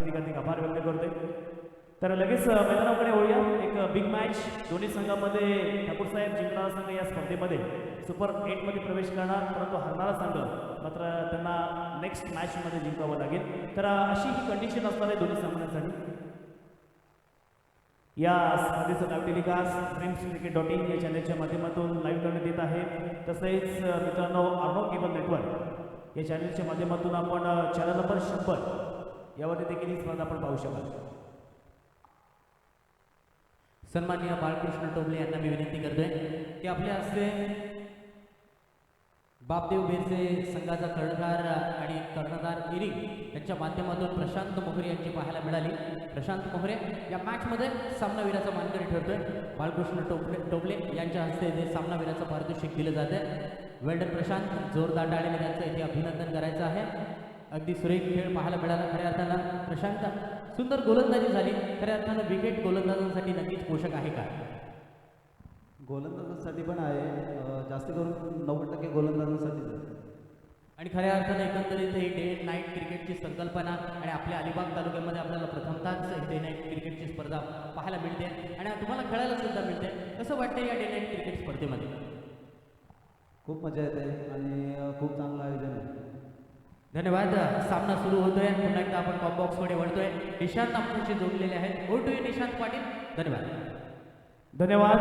हार्दिक हार्दिक आभार व्यक्त करतोय. तर लगेच मैदानाकडे वळूया. एक बिग मॅच दोन्ही संघामध्ये. ठाकूर साहेब जिंकणारा संघ या स्पर्धेमध्ये सुपर 8मध्ये प्रवेश करणार, परंतु हरणारा संघ मात्र त्यांना नेक्स्ट मॅचमध्ये जिंकावं लागेल. तर अशी ही कंडिशन असणार आहे दोन्ही सामन्यांसाठी. या स्पर्धेचं लाईव्ह टेलिकास्ट ड्रीम्स.cricket.in या चॅनलच्या माध्यमातून लाईव्ह करण्यात येत आहे. तसेच मित्रांनो अर्णव केबल नेटवर्क या चॅनलच्या माध्यमातून आपण चॅनल नंबर 100 यावरती देखील ही स्पर्धा आपण पाहू शकाल. सन्माननीय बाळकृष्ण टोपले यांना मी विनंती करतोय की आपल्या हस्ते बापदेव बेरसे संघाचा कर्णधार आणि कर्णधार इरिंग यांच्या माध्यमातून प्रशांत मोहरे यांची पाहायला मिळाली. प्रशांत मोहरे या मॅचमध्ये सामनावीराचा मानकरी ठरतोय. बाळकृष्ण टोपले यांच्या हस्ते जे सामनावीराचं पारितोषिक दिलं जातं. वेल्डन प्रशांत, जोरदार टाळ्याने त्यांचं इथे अभिनंदन करायचं आहे. अगदी सुरेख खेळ पाहायला मिळाला. खऱ्या अर्थानं प्रशांत सुंदर गोलंदाजी झाली. खऱ्या अर्थानं विकेट गोलंदाजांसाठी नक्कीच पोषक आहे का? गोलंदाजांसाठी पण आहे, जास्त करून 90% गोलंदाजांसाठीच आहे. आणि खऱ्या अर्थानं एकंदरीत ही डे अँड नाईट क्रिकेटची संकल्पना आणि आपल्या अलिबाग तालुक्यामध्ये आपल्याला प्रथमतःच डे नाईट क्रिकेटची स्पर्धा पाहायला मिळते आणि तुम्हाला खेळायला सुद्धा मिळते. कसं वाटतं या डे नाईट क्रिकेट स्पर्धेमध्ये? खूप मजा येते आणि खूप चांगलं आयोजन आहे. धन्यवाद. सामना सुरू होतोय. पुन्हा एकदा आपण टॉप बॉक्समध्ये वळतोय. निशांत आपल्याशी जोडलेले आहेत. Over to you Nishant Patil. धन्यवाद. धन्यवाद.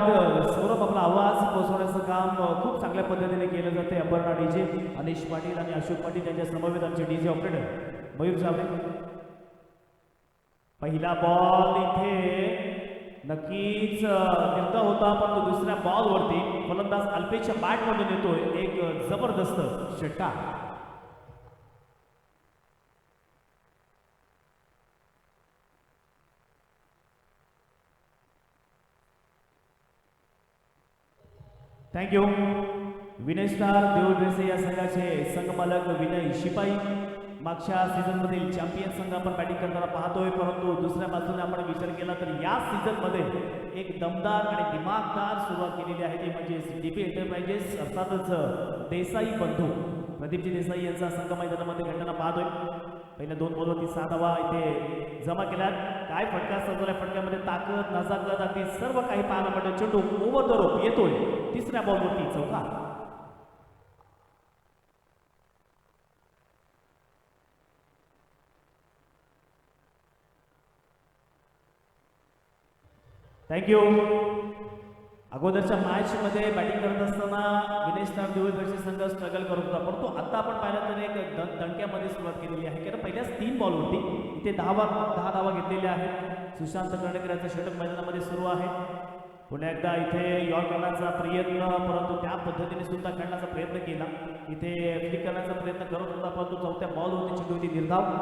सौरभ, आपला आवाज पोहोचवण्याचं काम खूप चांगल्या पद्धतीने केलं जाते. अपर्णा डीजे, अनिश पाटील आणि अशोक पाटील यांच्या समवेत आमचे डीजे ऑपरेटर मयूर जावळे. पहिला बॉल इथे नक्कीच निर्धार होता, पण दुसऱ्या बॉलवरती फलंदाज अल्पेशच्या बॅटमधून येतोय एक जबरदस्त षटकार. थँक्यू. विनय स्टार देऊळबेसे या संघाचे संघमालक विनय शिपाई. मागच्या सीझनमधील चॅम्पियन संघ आपण बॅटिंग करताना पाहतोय, परंतु दुसऱ्या बाजूने आपण विचार केला तर या सीझनमध्ये एक दमदार आणि दिमागदार सुरुवात केलेली आहे, ती म्हणजे डीपी एंटरप्राइजेस अर्थातच देसाई बंधू प्रदीपजी देसाई यांचा संघ मैदानामध्ये घडताना पाहतोय. पहिल्या 2 बॉलवरती 6 धावा इथे जमा केल्यात. काय फटका सजवल्या, फटक्यामध्ये ताकद, नजाकत, अगदी सर्व काही पाहायला मिळतं. चेंडू ओव्हर द रोप येतोय. तिसऱ्या बॉलवरती चौका. थँक्यू. अगोदरच्या मॅचमध्ये बॅटिंग करत असताना विनय स्टार देऊळबेसे संघ स्ट्रगल करत होता, परंतु आता आपण पाहिलं तर एक दणक्यामध्ये सुरुवात केलेली आहे. कारण पहिल्याच 3 बॉलवरती इथे 10 धावा घेतलेल्या आहेत. सुशांत कर्णकर यांचा षटक मैदानामध्ये सुरू आहे. पुन्हा एकदा इथे यॉर्क करण्याचा प्रयत्न, परंतु त्या पद्धतीने सुद्धा खेळण्याचा प्रयत्न केला. इथे फ्लिक करण्याचा प्रयत्न करत होता, परंतु चौथ्या बॉलवरती चेंडू होती निर्धाव.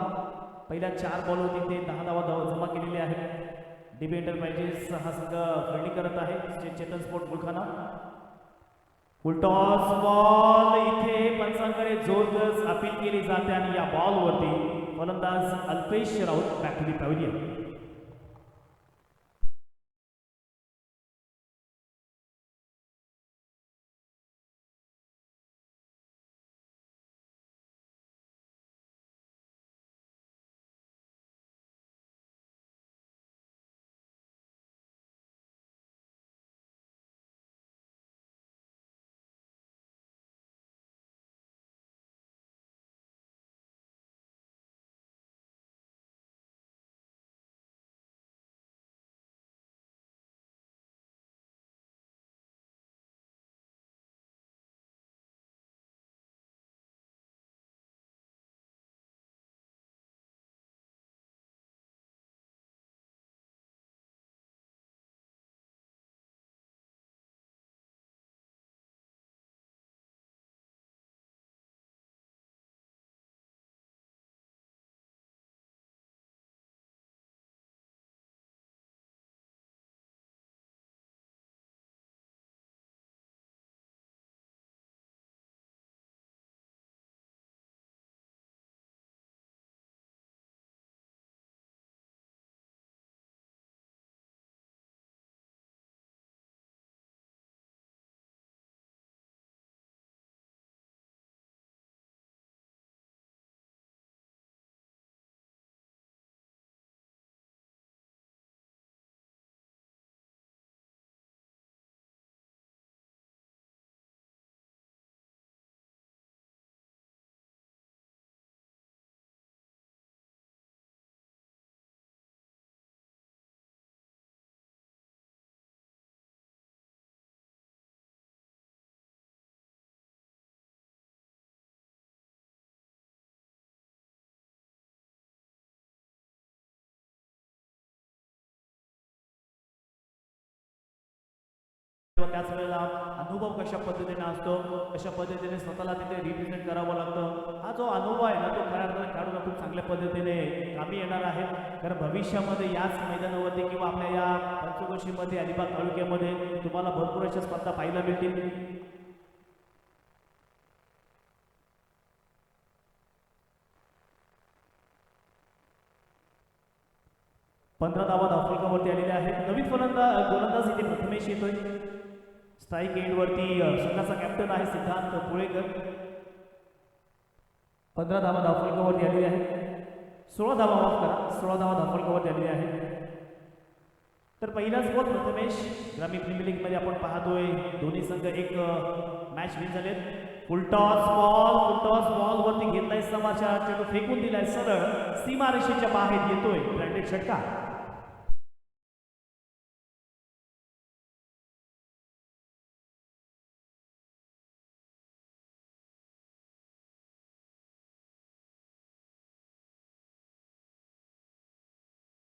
पहिल्या 4 बॉलवरती इथे 10 धावा जमा केलेल्या आहेत. डीबी एंटरप्राइजेस हा संघ खेळणी करत आहे. चेतन स्पोर्ट बुलखाना. फुलटॉस बॉल इथे पंचांकडे जोरदार अपील केली जाते आणि या बॉलवरती फलंदाज Alpesh Raut back to the pavilion. किंवा त्याच वेळेला अनुभव कशा पद्धतीने असतो, कशा पद्धतीने स्वतःला तिथे रिप्रेझेंट करावं लागतं, हा जो अनुभव आहे ना तो खऱ्या अर्थाने खेळाडूला खूप चांगल्या पद्धतीने कामी येणार आहे. कारण भविष्यामध्ये याच मैदानावरती किंवा आपल्या या पंचक्रोशीमध्ये अलिबाग तालुक्यामध्ये तुम्हाला भरपूर अशा स्पर्धा पाहायला मिळतील. पंधरा धावा धावफलकावरती आलेल्या आहेत. नवीन गोलंदाज इथे प्रथमेश येतोय. स्ट्राईक एंडवरती संघाचा कॅप्टन आहे सिद्धांत पुळेकर. 15 धावा धावफलकावरती आलेल्या आहेत. 16 धावा माफ करा, 16 धावा धावफलकावरती आलेल्या आहेत. तर पहिलाच बॉल प्रथमेश. ग्रामीण प्रीमियर लीगमध्ये आपण पाहतोय दोन्ही संघ एक मॅच विन झालेत. फुलटॉस बॉल वरती घेतलाय समाचार, चेंडू फेकून दिलाय सरळ सीमारेषेच्या बाहेर येतोय ब्रँडेड षटकार.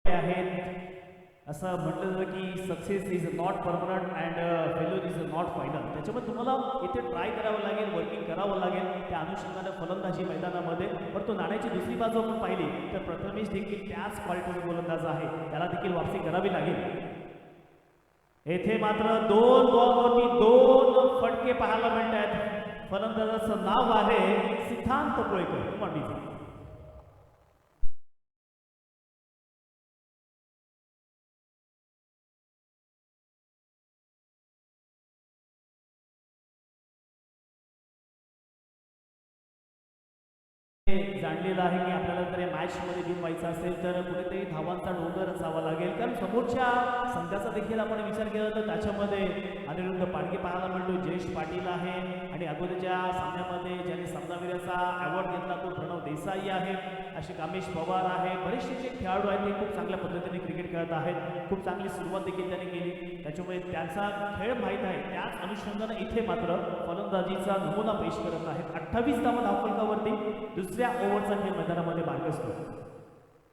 आहेत असं म्हटलं जातं की success is not permanent and failure is not final. त्याच्यामुळे तुम्हाला इथे ट्राय करावं लागेल, वर्किंग करावं लागेल त्या अनुषंगाने फलंदाजी मैदानामध्ये. परंतु नाण्याची दुसरी बाजू आपण पाहिली तर प्रथमेश देखील त्याच क्वालिटीचा गोलंदाज आहे, त्याला देखील वापसी करावी लागेल. येथे मात्र 2 बॉलवरती 2 फटके पाहायला मिळत आहेत. फलंदाजाचं नाव आहे सिद्धांत पुळेकर. जाणलेलं आहे की आपल्याला जर या मॅचमध्ये विन व्हायचं असेल तर कुठेतरी धावांचा डोंगर असावा लागेल. कारण समोरच्या संघाचा देखील आपण विचार केला तर त्याच्यामध्ये अनिरुद्ध पाडगे पाहायला मिळतो, जयेश पाटील आहे आणि अगोदरच्या सामन्यामध्ये ज्यांनी सामनावीराचा अवॉर्ड घेतला तो प्रणव देसाई आहे, असे कामेश पवार आहे. बरेचसे जे खेळाडू आहेत ते खूप चांगल्या पद्धतीने क्रिकेट खेळत आहेत. खूप चांगली सुरुवात देखील त्यांनी केली, त्याच्यामुळे त्यांचा खेळ माहीत आहे. त्याच अनुषंगाने इथे मात्र फलंदाजीचा नमुना पेश करत आहेत. 28 धावा धावफलकावरती दुसऱ्या ओव्हरचा खेळ मैदानामध्ये मार्गस्थ.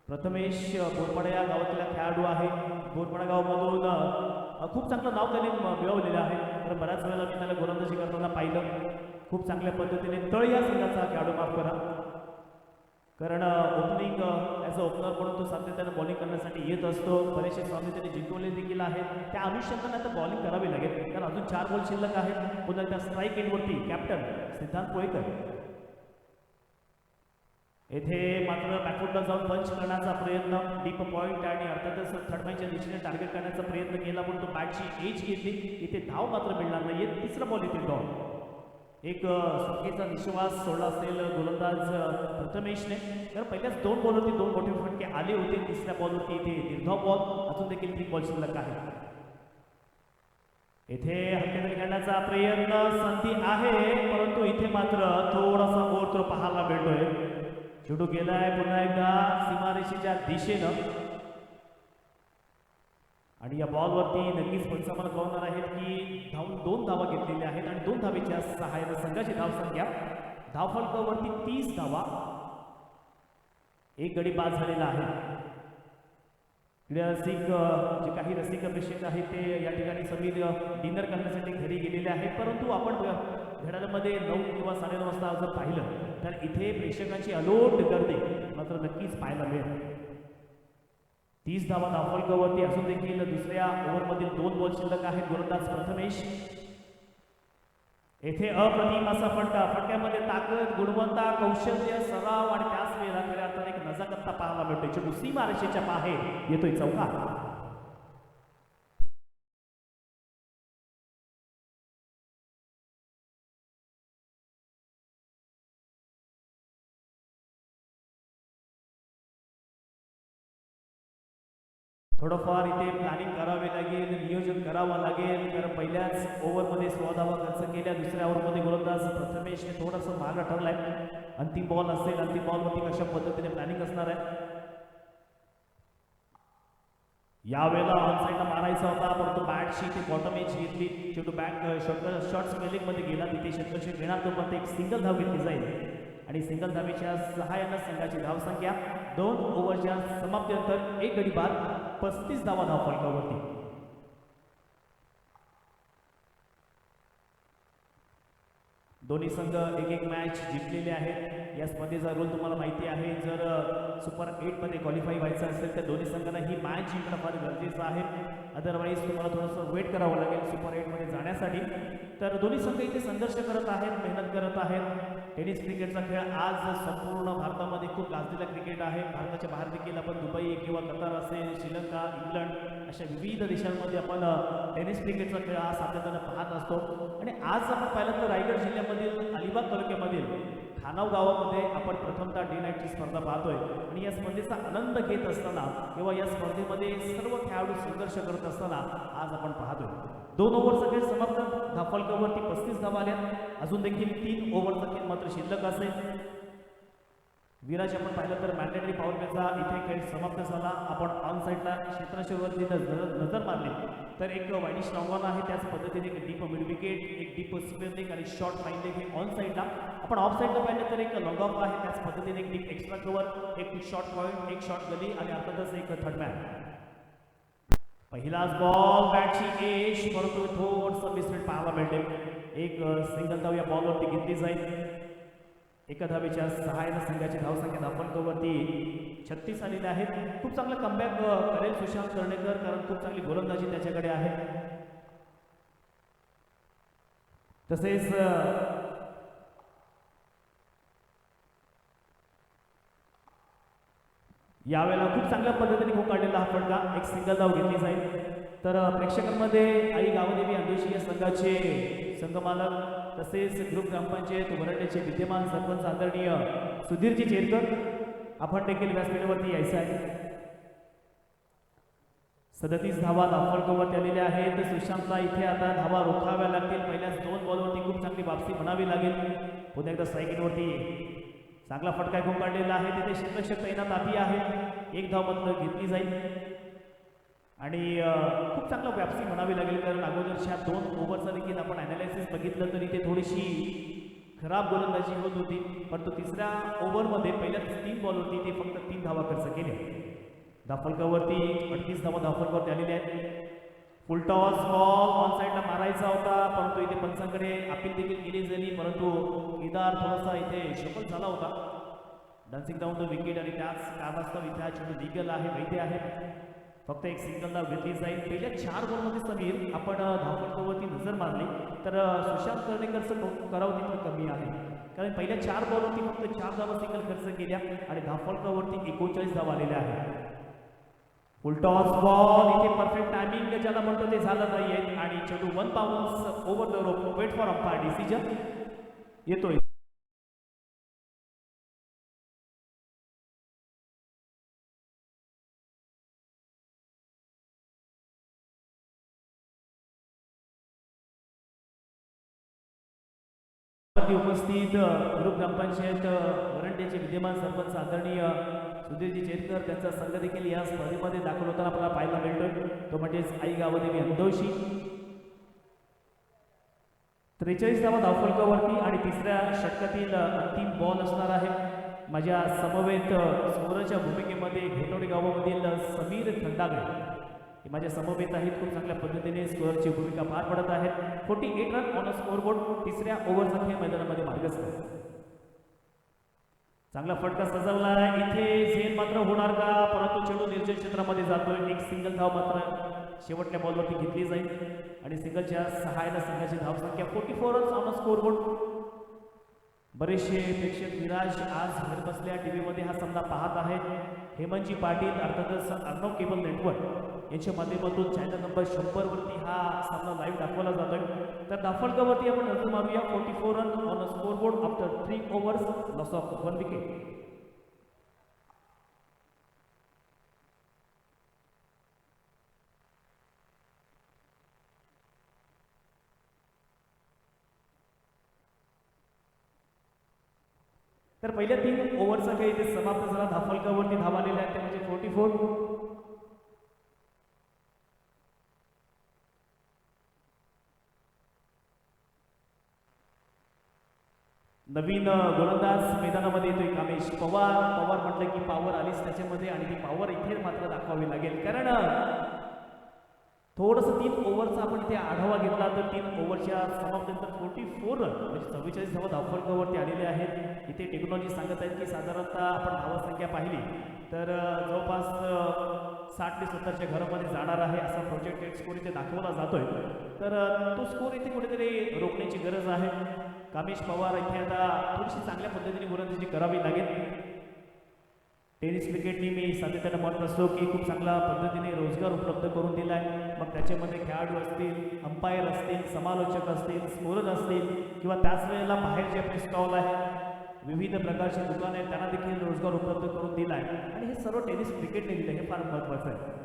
प्रथमेश बोरपाडा या गावातला खेळाडू आहे. बोरपाडा गावामधून खूप चांगलं नाव त्याने मिळवलेलं आहे. तर बऱ्याच वेळेला मी त्याला गोलंदाजी करताना पाहिलं. खूप चांगल्या पद्धतीने तळ या संघाचा खेळाडू माफ करा, कारण ओपनिंग ॲज अ ओपनर म्हणून तो सातत्याने बॉलिंग करण्यासाठी येत असतो. बरेचसे सामने त्याने जिंकवले देखील आहेत. त्या अनुषंगाने आता बॉलिंग करावी लागेल, कारण अजून 4 बॉल शिल्लक आहेत. पुन्हा त्या स्ट्राईक एंडवरती कॅप्टन सिद्धांत पुळेकर. येथे मात्र बॅकफुटला जाऊन पंच करण्याचा प्रयत्न, डीप पॉईंट आणि अर्थातच थर्डमॅनच्या दिशेने टार्गेट करण्याचा प्रयत्न केला, पण तो बॅटची एज घेतली. इथे धाव मात्र मिळणार नाही. तिसरा बॉल येथे डॉन. एक सुटकेचा निश्वास सोडला असेल गोलंदाज प्रथमेशने. तर पहिल्याच 2 बॉलवरती 2 मोठे फटके आले होते. तिसऱ्या बॉलवरती इथे निर्धाव बॉल, अजून देखील 3 बॉल शिल्लक आहे. इथे हक्केदारी करण्याचा प्रयत्न, संधी आहे, परंतु इथे मात्र थोडासा ओरतो पाहायला मिळतोय. चेंडू गेलाय पुन्हा एकदा सीमारेषेच्या दिशेनं आणि या बॉलवरती नक्कीच पंचांना कळवणार आहेत की धावून 2 धावा घेतलेल्या आहेत आणि 2 धावेच्या सहाय्याने संघाची धावसंख्या धावफलकावरती 30 धावा, 1 गडी बाद झालेला आहे. क्रीडा रसिक जे काही रसिक प्रेक्षक आहेत ते या ठिकाणी समीर डिनर करण्यासाठी घरी गेलेले आहेत, परंतु आपण घड्याळामध्ये 9 किंवा 9:30 वाजता जर पाहिलं तर इथे प्रेक्षकांची अलोट गर्दी मात्र नक्कीच पाहायला मिळेल. 30 धावा धावफलकावरती असून देखील दुसऱ्या ओव्हरमधील 2 बॉल शिल्लक आहेत. गोलंदाज प्रथमेश. येथे अप्रतिम असा फटका, फटक्यामध्ये ताकद, गुणवत्ता, कौशल्य, सराव आणि त्याच वेळेला खऱ्या अर्थाने एक नजाकत्ता पाहायला मिळतोय. चेंडू सीमारेषेच्या बाहेर येतोय चौकार. थोडंफार इथे प्लॅनिंग करावी लागेल, नियोजन करावं लागेल, कारण पहिल्याच ओव्हरमध्ये 16 धावा खर्च केल्या. दुसऱ्या ओव्हरमध्ये गोलंदाज प्रथमेशने थोडंसं मागं ठरलाय. अंतिम बॉल असेल, अंतिम बॉलवरती कशा पद्धतीने प्लॅनिंग असणार आहे. यावेळेला ऑनसाईडला मारायचा होता, परंतु बॅटशी ते बॉटम एज घेतली. चेंडू बॅक शॉर्ट स्पेलिंगमध्ये गेला, तिथे षटकाशी घेणार तो, पण एक सिंगल धाव घेतली जाईल आणि सिंगल धावेच्या सहाय्यानं संघाची धावसंख्या 2 ओव्हरच्या समाप्तीनंतर 1 गडी बाद, 35 धावा धावफलकावरती. दोन्ही संघ एक एक मॅच जिंकलेले आहेत. या स्पर्धेचा रूल तुम्हाला माहिती आहे. जर सुपर 8 मध्ये क्वालिफाय व्हायचं असेल तर दोन्ही संघांना ही मॅच जिंकणं फार गरजेचं आहे. अदरवाईज तुम्हाला थोडंसं वेट करावं लागेल सुपर 8 मध्ये जाण्यासाठी. तर दोन्ही संघ इथे संघर्ष करत आहेत, मेहनत करत आहेत. टेनिस क्रिकेटचा खेळ आज संपूर्ण भारतामध्ये खूप गाजलेला क्रिकेट आहे. भारताच्या बाहेर देखील आपण दुबई किंवा कतार असेल, श्रीलंका, इंग्लंड अशा विविध देशांमध्ये आपण टेनिस क्रिकेटचा खेळ हा सातत्यानं पाहत असतो. आणि आज आपण पाहिलं तर रायगड जिल्ह्यामधील अलिबाग तालुक्यामधील खानाव गावामध्ये आपण प्रथमतः डे नाईटची स्पर्धा पाहतोय. आणि या स्पर्धेचा आनंद घेत असताना किंवा या स्पर्धेमध्ये सर्व खेळाडू संघर्ष करत असताना आज आपण पाहतोय. 2 ओव्हरचा खेळ समाप्त. धाफलकावरती 35 धावा आल्या. अजून देखील 3 ओव्हरचा खेळ मात्र शिल्लक असेल. विराज आपण पाहिलं तर मॅन्डेटरी पॉवर प्लेचा इथे खेळ समाप्त झाला. आपण ऑन साईडला क्षेत्ररक्षकावरती नजर मारली तर एक वाईडी स्ट्रॉंग ऑन आहे. त्याच पद्धतीने एक डीप मिड विकेट, एक डीप स्क्वेअर लेग आणि शॉर्ट फाईन लेग हे ऑन साईडला. आपण ऑफ साईडला पाहिलं तर एक लॉंग ऑफ आहे. त्याच पद्धतीने एक डीप एक्स्ट्रा कव्हर, एक शॉर्ट पॉईंट, एक शॉर्ट गली आणि अर्थातच एक थर्ड मॅन. पहिलाच बॉल बॅटची एज, परंतु थोडंसं मिसफिट पाहायला मिळते. एक सिंगल धाव या बॉलवरती घेतली जाईल. एका धावेच्या सहाय्याने संघाची धावसंख्या धापणकोवरती 36 आलेली आहेत. खूप चांगला कमबॅक करेल सुशांत कर्णेकर, कारण खूप चांगली गोलंदाजी त्याच्याकडे आहे. तसेच यावेळेला खूप चांगल्या पद्धतीने खूप काढलेला हा फटका. एक सिंगल धाव घेतली जाईल. तर प्रेक्षकांमध्ये आई गावदेवी अंधोशी या संघाचे संघमालक तसेच ग्रुप ग्रामपंचायत वरंड्याचे विद्यमान सरपंच आदरणीय सुधीरजी चेरकर आपण देखील व्यासपीठावरती यायचं आहे. 37 धावा धाफळकोवरती आलेल्या आहेत. सुशांतला इथे आता धावा रोखाव्या लागतील. पहिल्याच 2 बॉलवरती खूप चांगली वापसी म्हणावी लागेल. पुन्हा एकदा स्ट्राईकवरती चांगला फटका खूप काढलेला आहे. तिथे क्षेत्ररक्षक तैनात आधी आहे. एक धाव मात्र घेतली जाईल आणि खूप चांगला व्यापसी म्हणावी लागेल, कारण अगोदरच्या 2 ओव्हरचा देखील आपण ॲनालिसिस बघितलं तरी ते थोडीशी खराब गोलंदाजी होत होती. परंतु तिसऱ्या ओव्हरमध्ये पहिल्या 3 बॉलवरती ते फक्त 3 धावा खर्च केल्या. धाफलकावरती 38 धावा धाफलकावरती आलेल्या आहेत. फुल टॉस बॉल ऑन साईडला मारायचा होता, परंतु इथे पंचांकडे अपील देखील केली झाली, परंतु केदार थोडासा इथे शफल झाला होता. डान्सिंग डाऊन द विकेट आणि त्याच कारणास्तव इथे हा चेंडू लिगल आहे, वैध आहे. फक्त एक सिंगल धाव घेतली जाईल. पहिल्या 4 बॉलमध्ये समीर आपण धावफलकावरती नजर मारली तर सुशांत कर्णेकरचं करावं तिथं कमी आहे, कारण पहिल्या 4 बॉलवरती फक्त 4 धावा सिंगल खर्च केल्या आणि धावफलकावरती 39 धावा आलेल्या आहेत. फुल टॉस बॉल इथे परफेक्ट टायमिंग ज्याला म्हणतो ते झालं नाहीये आणि चेंडू 1 bounce over the rope. Wait for umpire decision येतोय. उपस्थित ग्रुप ग्रामपंचायत वरंड्याचे विद्यमान सरपंच आदरणीय सुधीरजी चेतकर, त्यांचा संघ देखील या स्पर्धेमध्ये दाखल होताना आपल्याला पाहायला मिळतोय. तो म्हणजेच आई गावदेवी अंधोशी. 43 धावा धावफलकावरती आणि तिसऱ्या षटकातील अंतिम बॉल असणार आहे. माझ्या समवेत स्कोरच्या भूमिकेमध्ये घोटवडे गावामधील समीर खंडागळे माझ्या समवेत आहेत. खूप चांगल्या पद्धतीने स्कोअरची भूमिका पार पडत आहेत. 48 रन ऑन अ स्कोरबोर्ड. तिसऱ्या ओव्हरचा खेळ मैदानामध्ये मार्गस्थ. चांगला फटका सजवला. इथे झेल मात्र होणार का, परंतु चेंडू निर्जन क्षेत्रामध्ये जातोय. एक सिंगल धाव मात्र शेवटच्या बॉलवरती घेतली जाईल आणि सिंगलच्या सहाय्याने संघाची धावसंख्या 44 रन्स ऑन अ स्कोरबोर्ड. बरेचसे प्रेक्षक विराज आज घर बसल्या टीव्हीमध्ये हा सामना पाहत आहेत. हेमंतजी पाटील अर्थातच अर्णव केबल नेटवर्क यांच्या माध्यमातून चॅनल नंबर 100 वरती हा सामना लाईव्ह दाखवला जातोय. तर धाफलकावरती आपण नजर मारूया. 44 run on a scoreboard after 3 overs, loss of 1 wicket. तर पहिल्या 3 ओव्हरचा खेळ इथे समाप्त झाला. धाफलकावरती धावा आलेल्या आहेत ते म्हणजे 44. नवीन गोलंदाज मैदानामध्ये येतोय कामेश पवार. पवार म्हटलं की पॉवर आलीच त्याच्यामध्ये आणि ती पॉवर इथे मात्र दाखवावी लागेल, कारण थोडंसं 3 ओव्हरचा आपण इथे आढावा घेतला तर 3 ओव्हरच्या समाप्तीनंतर 44 रन म्हणजे 44 धावा धावफलकावरती आलेले आहेत. इथे टेक्नॉलॉजी सांगत आहेत की साधारणतः आपण धावसंख्या पाहिली तर जवळपास 60 ते 70च्या घरामध्ये जाणार आहे असा प्रोजेक्टेड स्कोर इथे दाखवला जातोय. तर तो स्कोर इथे कुठेतरी रोखण्याची गरज आहे. कामेश पवार इथे आता थोडीशी चांगल्या पद्धतीने गोलंदाजी करावी लागेल. टेनिस क्रिकेटनी मी सातत्याने म्हणत असतो की खूप चांगल्या पद्धतीने रोजगार उपलब्ध करून दिला आहे. मग त्याच्यामध्ये खेळाडू असतील, अंपायर असतील, समालोचक असतील, स्कोरर असतील किंवा त्याच वेळेला बाहेर जे आपले स्टॉल आहेत, विविध प्रकारची दुकानं आहेत, त्यांना देखील रोजगार उपलब्ध करून दिला आहे. आणि हे सर्व टेनिस क्रिकेटने दिलं हे फार महत्त्वाचं आहे.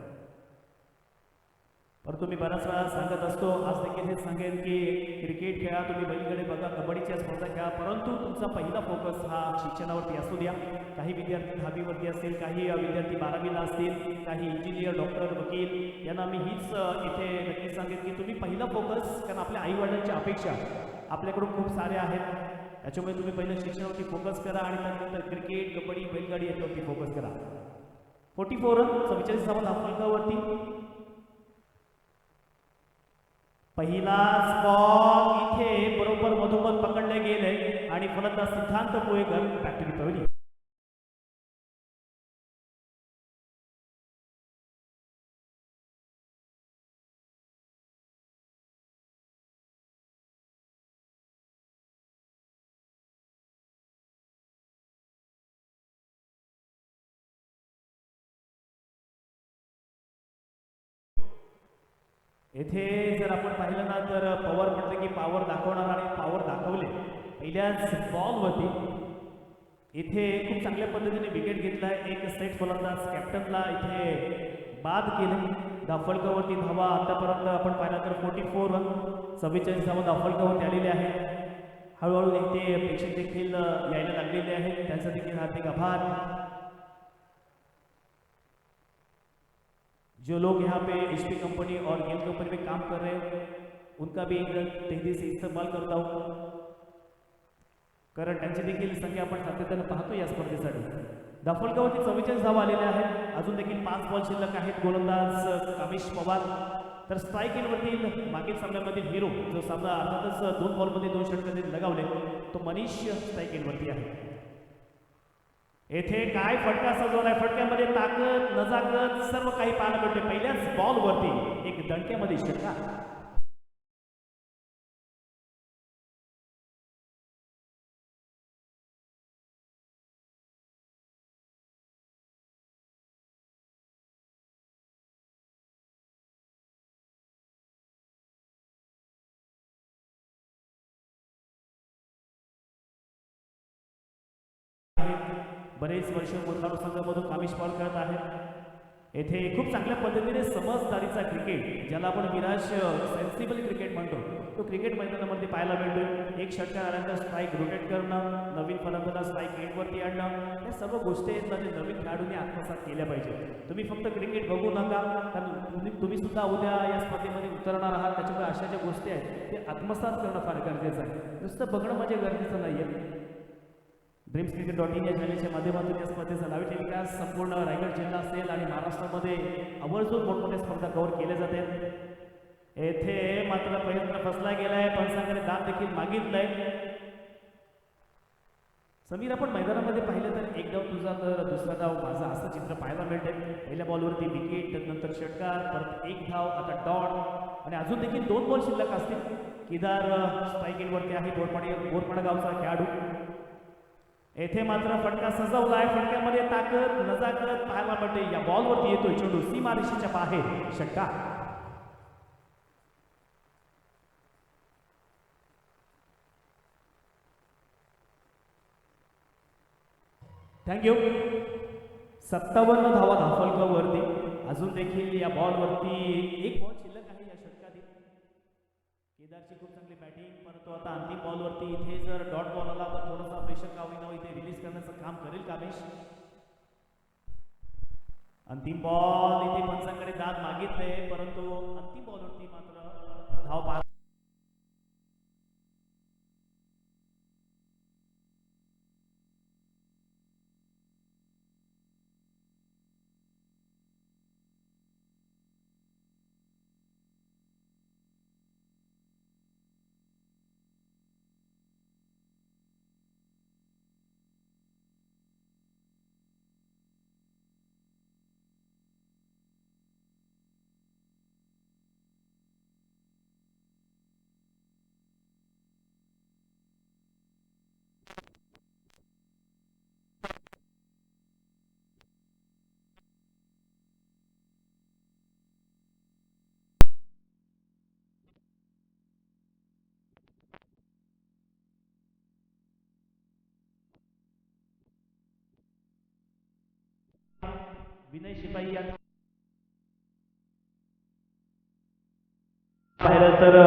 परंतु मी बऱ्याच वेळा सांगत असतो, आज देखील हे सांगेन की क्रिकेट खेळा, तुम्ही बैलगाडी बघा, कबड्डीच्या स्पर्धा खेळा, परंतु तुमचा पहिला फोकस हा शिक्षणावरती असू द्या. काही विद्यार्थी 10वीवरती असतील, काही विद्यार्थी 12वीला असतील, काही इंजिनियर, डॉक्टर, वकील यांना मी हीच इथे नक्की सांगेन की तुम्ही पहिला फोकस, कारण आपल्या आईवडिलांच्या अपेक्षा आपल्याकडून खूप साऱ्या आहेत, त्याच्यामुळे तुम्ही पहिलं शिक्षणावरती फोकस करा आणि त्यानंतर क्रिकेट, कबड्डी, बैलगाडी याच्यावरती फोकस करा. 44 रन 44 धावा धावफलकावरती. पहिलाच बॉल इथे बरोबर मधोमध पकडले गेले आणि फलंदाज सिद्धांत पोहेकर बॅटरी पळवली. येथे जर आपण पाहिलं ना तर पवार म्हटलं की पॉवर दाखवणार आणि पॉवर दाखवले पहिल्याच बॉलवरती. इथे खूप चांगल्या पद्धतीने विकेट घेतलाय. एक सेट फलंदाज कॅप्टनला इथे बाद केले. धावफलकावरती धावा आतापर्यंत आपण पाहिला तर 44 रन 44 धावा धावफलकावरती आलेले आहेत. हळूहळू इथे प्रेक्षक देखील यायला लागलेले आहेत, त्यांचा देखील हार्दिक आभार. जो लोग यहाँ पे HP कंपनी और गेल कंपनी में काम कर रहे हैं उनका भी तेजी से इस्तेमाल करता हूँ, कारण त्यांची देखील संख्या आपण सातत्याने पाहतो या स्पर्धेसाठी. धावफलकावरती 44 धावा आलेल्या आहेत. अजून देखील 5 बॉल शिल्लक आहेत. गोलंदाज कामेश पवार. तर स्ट्राईक एंडवरती मागील सामन्यामधील हिरो जो सामना अर्थातच 2 बॉलमध्ये 2 षटकांनी लगावले तो मनीष स्ट्राईक एंडवरती आहे. येथे काय फटका सजवलाय, फटक्यामध्ये ताकद, नजाकत सर्व काही पाहायला मिळते. पहिल्याच बॉलवरती एक दणक्यामध्ये षटकार. बरेच वर्ष मुरबाड संघामधून कामेश पवार खेळत आहेत. येथे खूप चांगल्या पद्धतीने समजदारीचा क्रिकेट, ज्याला आपण विराज सेन्सिबल क्रिकेट म्हणतो, तो क्रिकेट मैदानामध्ये पाहायला मिळतो. एक षटकार आल्यानंतर स्ट्राईक रोटेट करणं, नवीन फलंदाजाला स्ट्राईक एंडवरती आणणं, या सर्व गोष्टी आहेत म्हणजे नवीन खेळाडूंनी आत्मसात केल्या पाहिजे. तुम्ही फक्त क्रिकेट बघू नका, कारण तुम्ही सुद्धा उद्या या स्पर्धेमध्ये उतरणार आहात. त्याच्यामुळे अशा ज्या गोष्टी आहेत ते आत्मसात करणं फार गरजेचं आहे. नुसतं बघणं म्हणजे गरजेचं नाही आहे. ड्रीम्सक्रिकेट.in या चॅनलच्या माध्यमातून या स्पर्धेचा लाईव्ह टेलिकास्ट संपूर्ण रायगड जिल्हा असेल आणि महाराष्ट्रामध्ये आवर्जून मोठमोठ्या स्पर्धा कव्हर केल्या जातात. येथे मात्र प्रयत्न फसला गेलाय, पंचांकडे दाद देखील मागितलंय. समीर, आपण मैदानामध्ये पाहिलं तर एक डाव तुझा तर दुसरा डाव माझा असं चित्र पाहायला मिळते. पहिल्या बॉलवरती विकेट, नंतर षटकार, परत एक धाव, आता डॉट आणि अजून देखील 2 बॉल शिल्लक असतील. केदार स्ट्राईक एंडवरती आहे, बोरपाडा गावचा खेळाडू. येथे मात्र फटका सजवलाय, फटक्यामध्ये ताकद, नजाकत पाहायला मिळते. या बॉलवरती येतोय चेंडू सीमारेषेच्या बाहेर, षटकार. थँक्यू. 57 धावा धावफलकावरती. अजून देखील या बॉलवरती एक बॉल शिल्लक आहे या षटकातील. केदारची खूप चांगली बॅटिंग, परंतु आता अंतिम बॉलवरती इथे जर डॉट बॉल आला तर थोडासा प्रेशर का होईना इथे रिलीज करण्याचं काम करेल कामेश. अंतिम बॉल इथे पंचांकडे दाद मागितले, परंतु अंतिम बॉलवरती मात्र धाव पास. विनय शिपाई या पाहिलं तर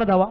धावा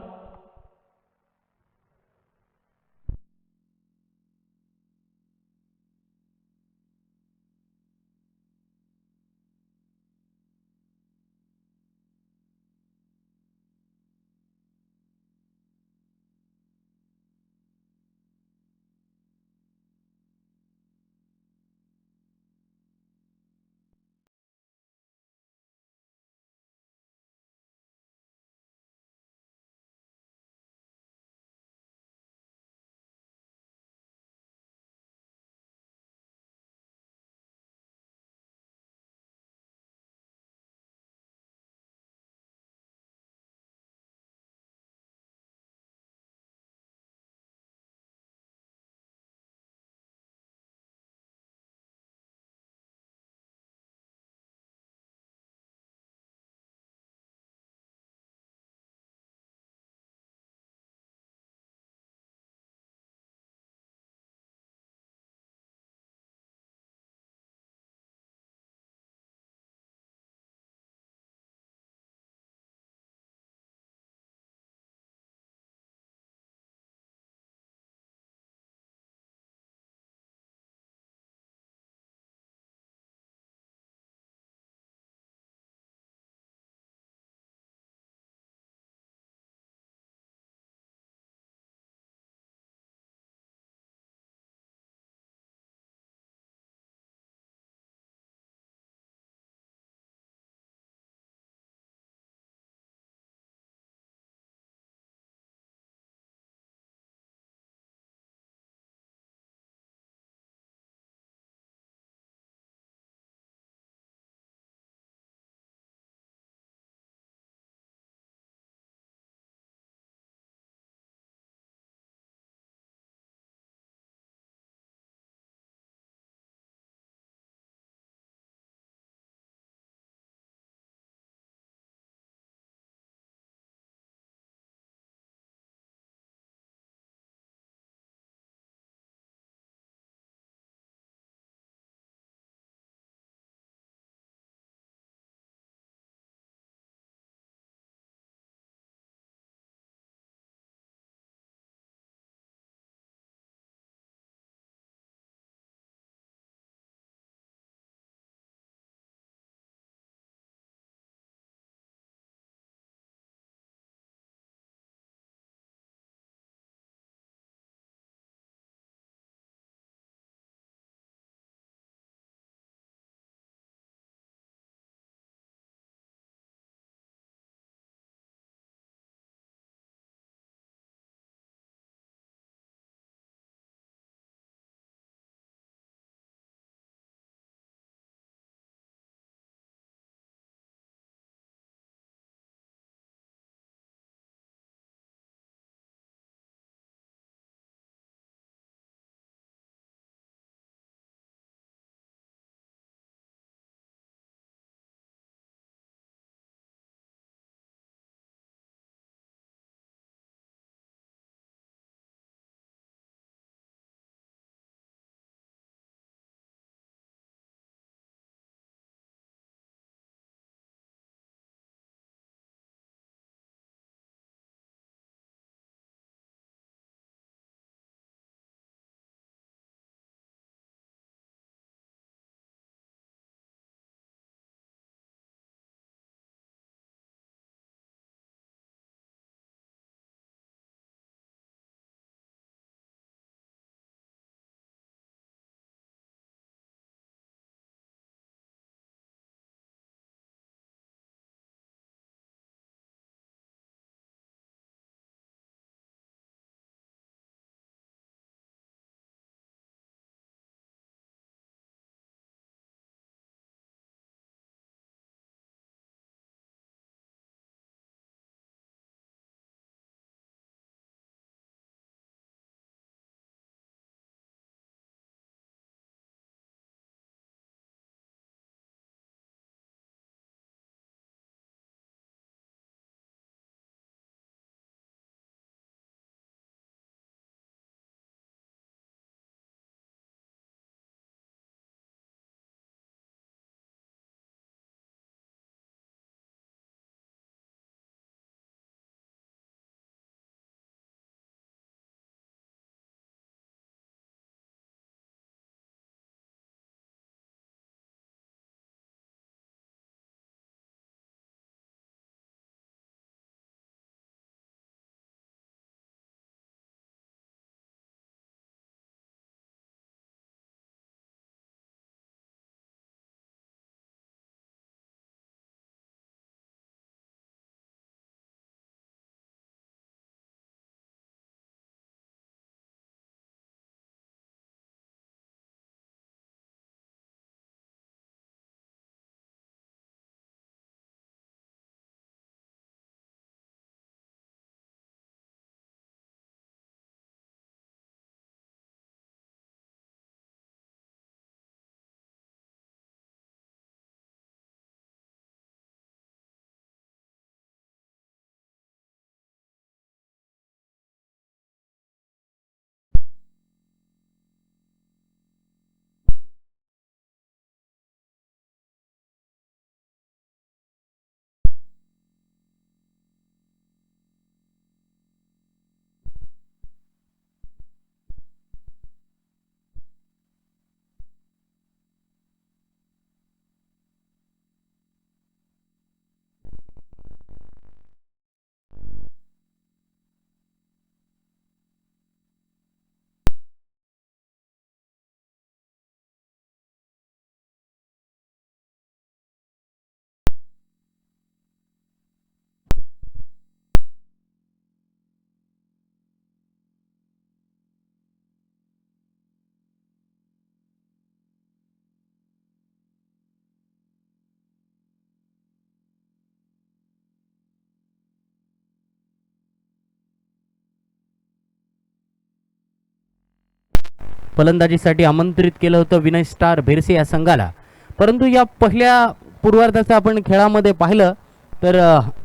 फलंदाजीसाठी आमंत्रित केलं होतं विनय स्टार भेरसे या संघाला. परंतु या पहिल्या पूर्वार्धाचं आपण खेळामध्ये पाहिलं तर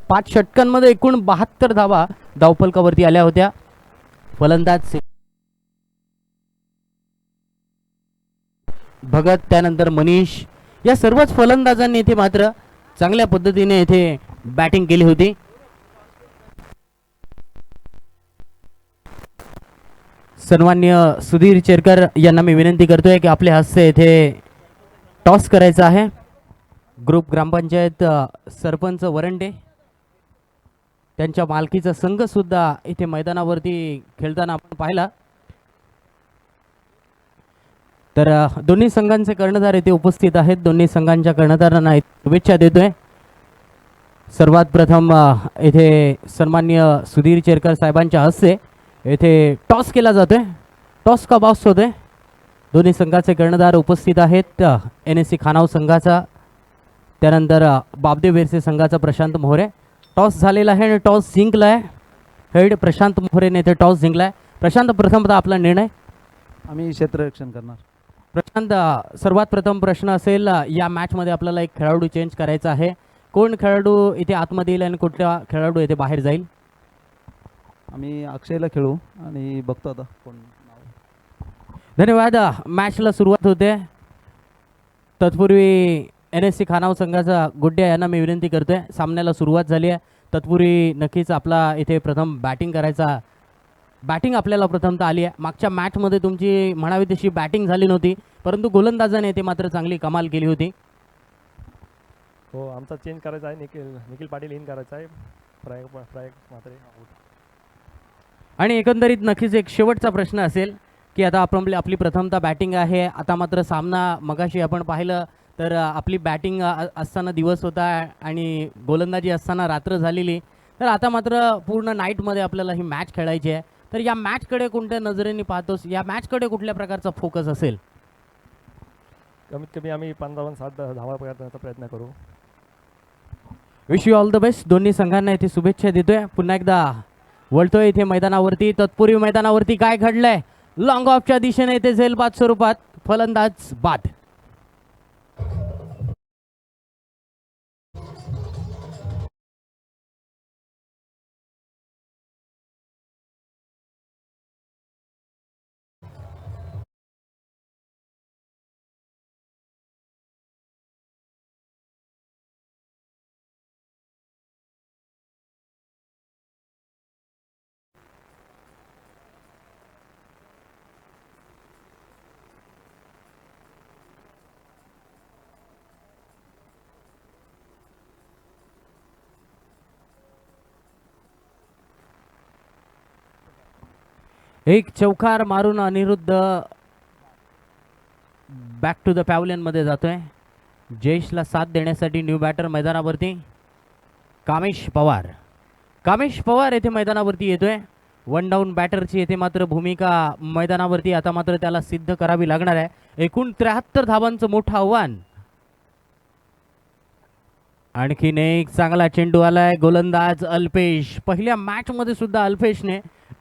5 षटकांमध्ये एकूण 72 धावा धावफलकावरती आल्या होत्या. फलंदाज भगत, त्यानंतर मनीष या सर्वच फलंदाजांनी इथे मात्र चांगल्या पद्धतीने इथे बॅटिंग केली होती. सन्मान्य सुधीर चेरकर यांना मी विनंती करतोय की आपल्या हस्ते इथे टॉस करायचा आहे. ग्रुप ग्रामपंचायत सरपंच वरंडे त्यांच्या मालकीचा संघ सुद्धा इथे मैदानावरती खेळताना आपण पाहिला. तर दोन्ही संघांचे कर्णधार इथे उपस्थित आहेत. दोन्ही संघांच्या कर्णधारांना शुभेच्छा देतोय. सर्वात प्रथम इथे सन्मान्य सुधीर चेरकर साहेबांच्या हस्ते येथे टॉस केला जातोय. टॉस का बॉक्स होतोय. दोन्ही संघाचे कर्णधार उपस्थित आहेत. NSC खानाव संघाचा, त्यानंतर बाबदेव वेरसे संघाचा प्रशांत मोहरे. टॉस झालेला आहे आणि टॉस जिंकला आहे. हेड प्रशांत मोहरेने इथे टॉस जिंकला आहे. प्रशांत, प्रथमतः आपला निर्णय. आम्ही क्षेत्ररक्षण करणार. प्रशांत, सर्वात प्रथम प्रश्न असेल, या मॅचमध्ये आपल्याला एक खेळाडू चेंज करायचा आहे. कोण खेळाडू इथे आतमध्ये येईल आणि कुठला खेळाडू इथे बाहेर जाईल? आम्ही अक्षयला खेळू आणि बघतो आता कोण. धन्यवाद. मॅचला सुरुवात होते. तत्पूर्वी NSC खानाव संघाचा गुड्ड्या यांना मी विनंती करतोय, सामन्याला सुरुवात झाली आहे. तत्पूर्वी नक्कीच आपला इथे प्रथम बॅटिंग आपल्याला प्रथमतः आली आहे. मागच्या मॅचमध्ये तुमची म्हणावी तशी बॅटिंग झाली नव्हती, परंतु गोलंदाजाने इथे मात्र चांगली कमाल केली होती. हो, आमचा चेंज करायचा आहे. निखिल पाटील इन करायचा आहे. प्रयाग म्हात्रे आउट. आणि एकंदरीत नक्कीच एक शेवटचा प्रश्न असेल की आता आपली प्रथमतः बॅटिंग आहे. आता मात्र सामना मगाशी आपण पाहिलं तर आपली बॅटिंग असताना दिवस होता आणि गोलंदाजी असताना रात्र झालेली. तर आता मात्र पूर्ण नाईटमध्ये आपल्याला ही मॅच खेळायची आहे. तर या मॅचकडे कोणत्या नजरेने पाहतोस? या मॅचकडे कुठल्या प्रकारचा फोकस असेल? कमीत कमी आम्ही 15-7 धावा करण्याचा प्रयत्न करू. Wish you all the best. दोन्ही संघांना इथे शुभेच्छा देतोय. पुन्हा एकदा वळतोय इथे मैदानावरती. तत्पूर्वी मैदानावरती काय घडलंय? लॉंग ऑफच्या दिशेने इथे झेलबाद स्वरूपात फलंदाज बाद. एक चौकार मारून अनिरुद्ध बॅक टू द पॅव्हलियनमध्ये जातोय. जयेशला साथ देण्यासाठी न्यू बॅटर मैदानावरती कामेश पवार येथे मैदानावरती येतोय. 1 डाऊन बॅटरची येथे मात्र भूमिका मैदानावरती आता मात्र त्याला सिद्ध करावी लागणार आहे. एकूण 73 धावांचं मोठं आव्हान. आणखीन एक चांगला चेंडू आलाय. गोलंदाज अल्पेश. पहिल्या मॅचमध्ये सुद्धा अल्पेशने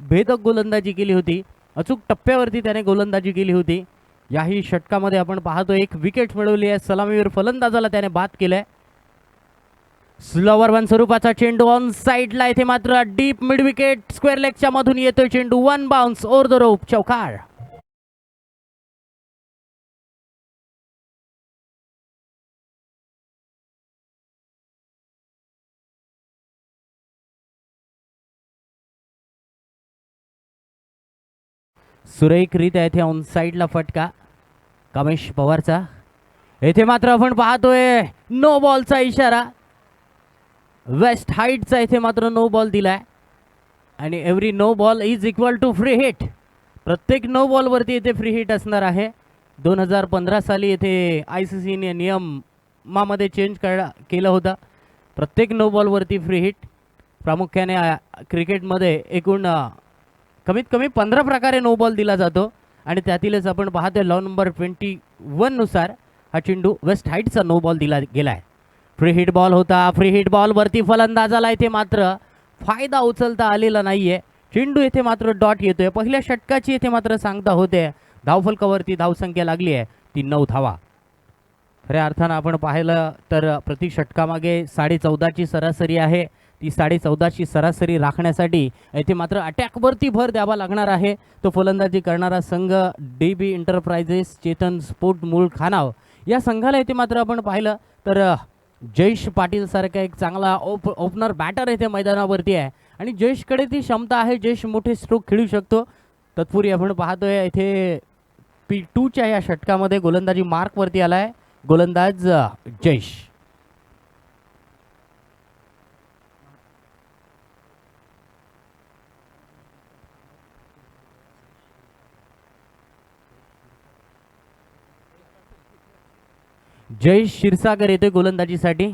भेदक गोलंदाजी केली होती. अचूक टप्प्यावरती त्याने गोलंदाजी केली होती. याही षटकामध्ये आपण पाहतो एक विकेट मिळवली आहे. सलामीवर फलंदाजाला त्याने बाद केलंय. स्लोवर वन स्वरूपाचा चेंडू ऑन साईडला. इथे मात्र डीप मिड विकेट स्क्वेअर लेगच्या मधून येतोय चेंडू. 1 बाउन्स ओव्हर द रोप. चौकार. सुरेखरित्या येथे ऑन साईडला फटका कामेश पवारचा. येथे मात्र आपण पाहतोय नो बॉलचा इशारा. वेस्ट हाईटचा इथे मात्र नो बॉल दिलाय आणि every no ball is equal to free hit. प्रत्येक नो बॉलवरती इथे फ्री हिट असणार आहे. 2015 साली इथे ICCने नियमामध्ये चेंज केलं होतं. प्रत्येक नो बॉलवरती फ्री हिट. प्रामुख्याने क्रिकेटमध्ये एकूण कमीत कमी 15 प्रकारे नो बॉल दिला जातो आणि त्यातीलच आपण पाहतोय लॉ नंबर 21 नुसार हा चेंडू वेस्ट हाईटचा नो बॉल दिला गेला आहे. फ्री हिट बॉल होता. फ्री हिट बॉलवरती फलंदाजाला इथे मात्र फायदा उचलता आलेला नाहीये. चेंडू येथे मात्र डॉट येतोय. पहिल्या षटकाची येथे मात्र सांगता होते. धावफलकावरती धावसंख्या लागली आहे ती 9 धावा. खऱ्या अर्थानं आपण पाहिलं तर प्रति षटकामागे 14.5ची सरासरी आहे. ती 14.5ची सरासरी राखण्यासाठी येथे मात्र अटॅकवरती भर द्यावा लागणार आहे. तो फलंदाजी करणारा संघ DB एंटरप्राइजेस चेतन स्पोर्ट मूळ खानाव या संघाला येथे मात्र आपण पाहिलं तर जयेश पाटील सारखा एक चांगला ओपनर बॅटर येथे मैदानावरती आहे आणि जयेशकडे ती क्षमता आहे. जयेश मोठे स्ट्रोक खेळू शकतो. तत्पूर्वी आपण पाहतोय इथे P2च्या या षटकामध्ये गोलंदाजी मार्कवरती आलाय गोलंदाज जयेश. जयेश क्षीरसागर येते गोलंदाजीसाठी.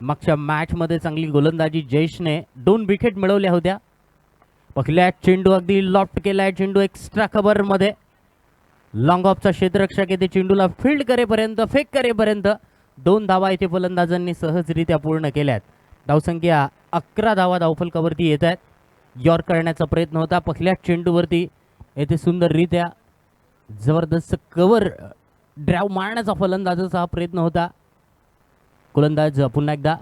मागच्या मॅचमध्ये चांगली गोलंदाजी जयेशने 2 विकेट मिळवल्या होत्या. पहिल्या चेंडू अगदी लॉफ्ट केलाय. चेंडू एक्स्ट्रा कव्हरमध्ये लॉंग ऑफचा क्षेत्ररक्षक येथे चेंडूला फील्ड करेपर्यंत फेक करेपर्यंत 2 धावा येथे फलंदाजांनी सहजरित्या पूर्ण केल्यात. धावसंख्या 11 धावा धावफलकावरती येत आहेत. यॉर्क करण्याचा प्रयत्न होता पहिल्या चेंडूवरती. येथे सुंदररित्या जबरदस्त कव्हर ड्राईव्ह मारण्याचा फलंदाजाचा हा प्रयत्न होता. गोलंदाज पुन्हा एकदा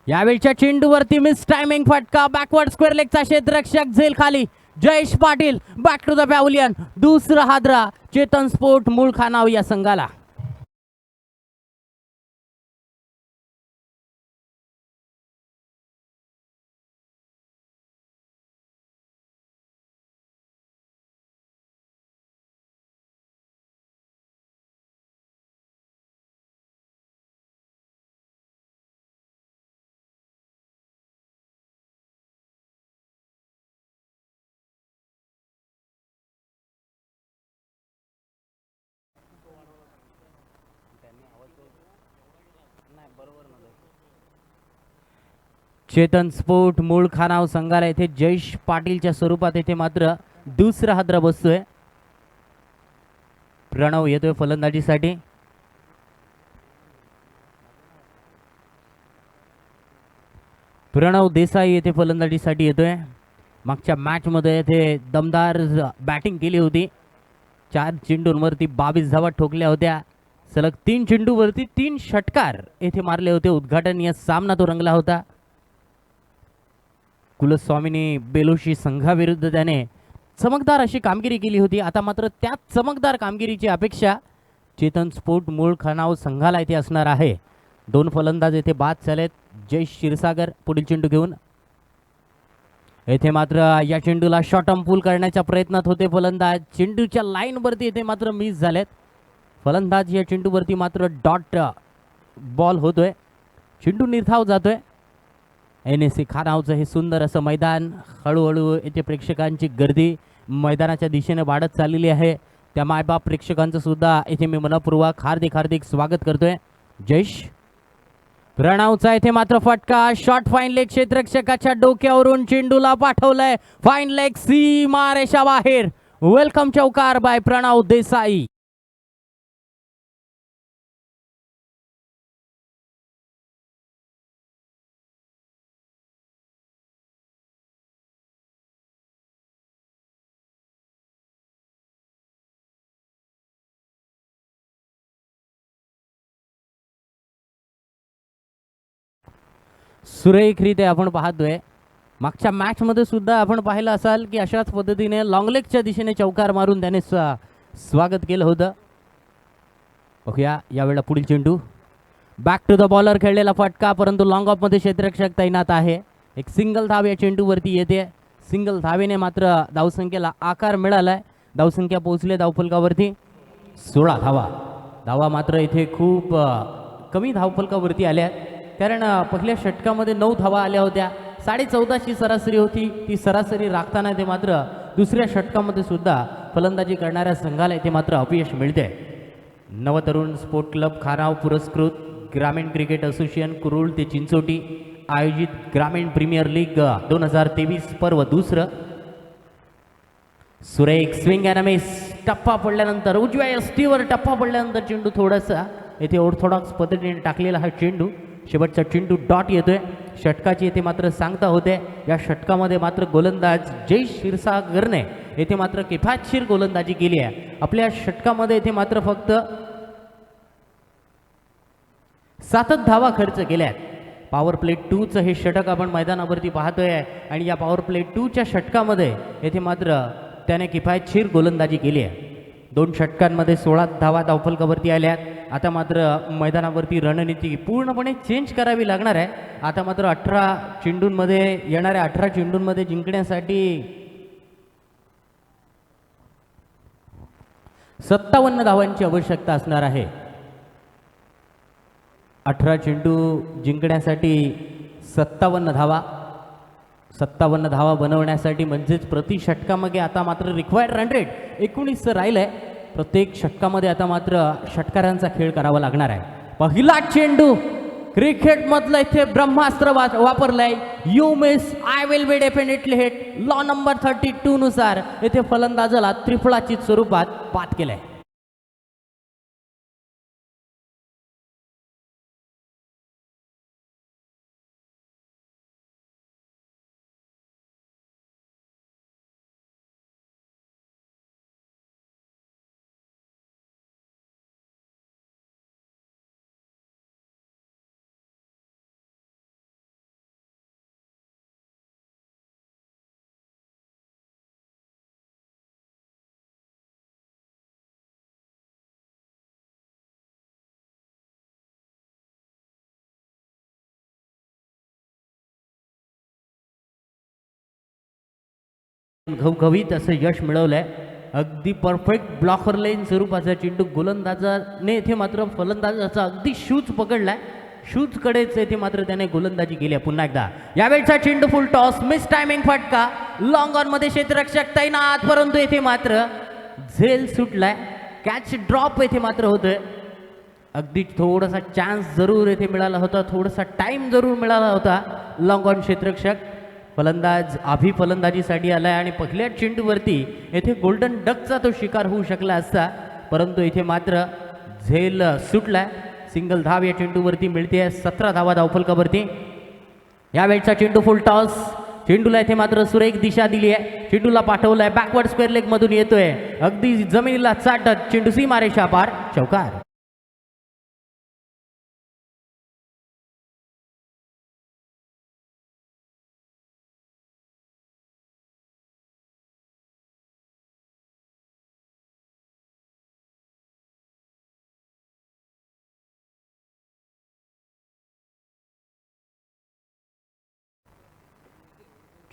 यावेळच्या चेंडूवरती मिस टायमिंग फटका. बॅकवर्ड स्क्वेअर लेगचा क्षेत्ररक्षक झेल खाली. Jayesh Patil back to the pavilion. दुसरा हादरा चेतन स्पोर्ट मूळ खानाव या संघाला. चेतन स्पोर्ट मूळ खानाव संघाला येथे जयेश पाटीलच्या स्वरूपात येथे मात्र दुसरा हादरा बसतोय. प्रणव येतोय फलंदाजीसाठी. प्रणव देसाई येथे फलंदाजीसाठी येतोय. मागच्या मॅचमध्ये येथे दमदार बॅटिंग केली होती. 4 चेंडूंवरती 22 धावा ठोकल्या होत्या. सलग 3 चेंडूवरती 3 षटकार येथे मारले होते. उद्घाटनीय सामना तो रंगला होता. कुलस्वामिनी बेलोशी संघाविरुद्ध त्याने चमकदार अशी कामगिरी केली होती. आता मात्र त्याच चमकदार कामगिरीची अपेक्षा चेतन स्पोर्ट मूळ खानाव संघाला इथे असणार आहे. 2 फलंदाज येथे बाद झालेत. जयेश क्षीरसागर पुढील चेंडू घेऊन येथे मात्र या चेंडूला शॉर्ट पुल करण्याच्या प्रयत्नात होते फलंदाज. चेंडूच्या लाईनवरती येथे मात्र मिस झालेत. फलंदाज या चेंडूवरती मात्र डॉट बॉल होतोय. चेंडू निर्धाव जातोय. NSC खानावचं हे सुंदर असं मैदान. हळूहळू येथे प्रेक्षकांची गर्दी मैदानाच्या दिशेने वाढत चाललेली आहे. त्या मायबाप प्रेक्षकांचं सुद्धा येथे मी मनपूर्वक हार्दिक स्वागत करतोय. जयेश प्रणवचा येथे मात्र फटका. शॉर्ट फाईन लेग क्षेत्ररक्षकाच्या डोक्यावरून चेंडूला पाठवलंय. फाईन लेग सीमा रेषा बाहेर. वेलकम चौकार बाय प्रणव देसाई. सुरेखरित्या आपण पाहतोय. मागच्या मॅचमध्ये सुद्धा आपण पाहिलं असाल की अशाच पद्धतीने लॉंगलेगच्या दिशेने चौकार मारून त्याने स्वागत केलं होतं. बघूया यावेळेला पुढील चेंडू. बॅक टू द बॉलर खेळलेला फटका. परंतु लॉंग ऑफमध्ये क्षेत्ररक्षक तैनात आहे. एक सिंगल धाव या चेंडूवरती येते. सिंगल धावेने मात्र धावसंख्येला आकार मिळालाय. धावसंख्या पोहोचले धावफलकावरती 16 धावा. धावा मात्र इथे खूप कमी धावफलकावरती आल्या. कारण पहिल्या षटकामध्ये 9 धावा आल्या होत्या. 14.5ची सरासरी होती. ती सरासरी राखताना ते मात्र दुसऱ्या षटकामध्ये सुद्धा फलंदाजी करणाऱ्या संघाला इथे मात्र अपयश मिळते. नवतरुण स्पोर्ट क्लब खानाव पुरस्कृत ग्रामीण क्रिकेट असोसिएशन कुरुळ ते चिंचोटी आयोजित ग्रामीण प्रीमियर लीग 2023 पर्व दुसरं. सुरेख स्विंग अँड मिस. टप्पा पडल्यानंतर उजव्या यष्टीवर टप्पा पडल्यानंतर चेंडू थोडासा येथे ऑर्थोडॉक्स पद्धतीने टाकलेला हा चेंडू. शेवटचा चेंडू डॉट येतोय. षटकाची येथे मात्र सांगता होते. या षटकामध्ये मात्र गोलंदाज जयेश क्षीरसागरने येथे मात्र किफायतशीर गोलंदाजी केली आहे. आपल्या षटकामध्ये येथे मात्र फक्त 7 धावा खर्च केल्यात. पॉवर प्ले 2चं हे षटक आपण मैदानावरती पाहतोय आणि या पॉवर प्ले 2च्या षटकामध्ये येथे मात्र त्याने किफायतशीर गोलंदाजी केली आहे. 2 षटकांमध्ये 16 धावा धावफलकावरती आल्यात. आता मात्र मैदानावरती रणनीती पूर्णपणे चेंज करावी लागणार आहे. आता मात्र 18 चेंडूंमध्ये येणाऱ्या 18 चेंडूंमध्ये जिंकण्यासाठी 57 धावांची आवश्यकता असणार आहे. 18 चेंडू जिंकण्यासाठी 57 धावा बनवण्यासाठी म्हणजेच प्रति षटकामागे आता मात्र रिक्वायर्ड रन रेट 19 राहिलं आहे. प्रत्येक षटकामध्ये आता मात्र षटकारांचा खेळ करावा लागणार आहे. पहिला चेंडू क्रिकेटमधलं इथे ब्रह्मास्त्र वापरलंय. You miss I will be definitely hit. Law number 32 नुसार इथे फलंदाजाला त्रिफळाचीत स्वरूपात बाद केलंय. घवघवीत असं यश मिळवलंय. अगदी परफेक्ट ब्लॉकर लाईन स्वरूपाचा चेंडू गोलंदाजाने इथे मात्र फलंदाजाचा अगदी शूज पकडलाय. शूजकडेच येथे मात्र त्याने गोलंदाजी केली आहे. पुन्हा एकदा यावेळचा चेंडू फुल टॉस, मिस टायमिंग फटका, लॉंग ऑन मध्ये क्षेत्ररक्षक तैनात, परंतु येथे मात्र झेल सुटलाय. कॅच ड्रॉप येथे मात्र होतोय. अगदी थोडासा चान्स जरूर येथे मिळाला होता, थोडासा टाइम जरूर मिळाला होता. लॉंग ऑन क्षेत्ररक्षक फलंदाज आभी फलंदाजीसाठी आलाय आणि पहिल्या चेंडूवरती येथे गोल्डन डकचा तो शिकार होऊ शकला असता, परंतु इथे मात्र झेल सुटलाय. सिंगल धाव या चेंडूवरती मिळते. 17 धावा धावफलकावरती. यावेळचा चेंडू फुल टॉस. चेंडूला इथे मात्र सुरेख दिशा दिली आहे. चेंडूला पाठवलाय बॅकवर्ड स्क्वेअर लेग मधून येतोय. अगदी जमिनीला चाटत चेंडू सीमारेषा पार, चौकार.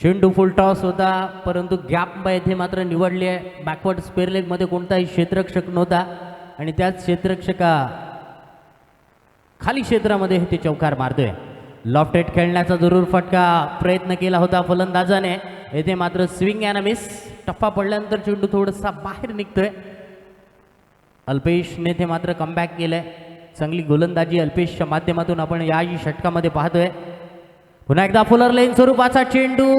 चेंडू फुल टॉस होता, परंतु गॅप येथे मात्र निवडली आहे. बॅकवर्ड स्क्वेअर लेग मध्ये कोणताही क्षेत्ररक्षक नव्हता आणि त्याच क्षेत्ररक्षका खाली क्षेत्रामध्ये ते चौकार मारतोय. लॉफ्टेड खेळण्याचा जरूर फटका प्रयत्न केला होता फलंदाजाने. येथे मात्र स्विंग अँड मिस. टप्पा पडल्यानंतर चेंडू थोडासा बाहेर निघतोय. अल्पेशने ते मात्र कमबॅक केलंय. चांगली गोलंदाजी अल्पेशच्या माध्यमातून आपण याही षटकामध्ये पाहतोय. पुन्हा एकदा फुलर लेन स्वरूपाचा चेंडू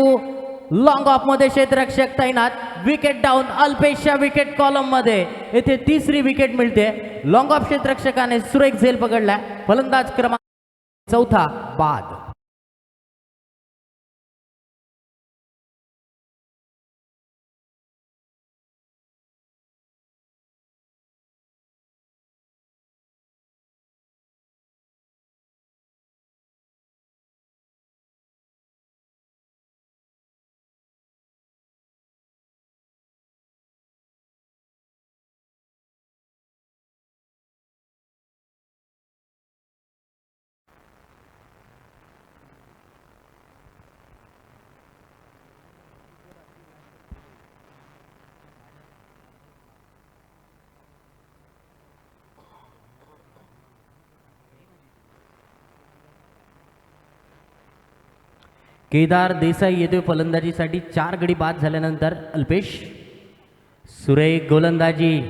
लॉंग ऑफ मध्ये क्षेत्ररक्षक तैनात. विकेट डाऊन अल्पेशच्या विकेट कॉलम मध्ये येथे 3री विकेट मिळते. लॉंग ऑफ क्षेत्ररक्षकाने सुरेख झेल पकडला. फलंदाज क्रमांक 4 बाद. केदार देसाई येतोय फलंदाजीसाठी. 4 गडी बाद झाल्यानंतर अल्पेश सुरेख गोलंदाजी.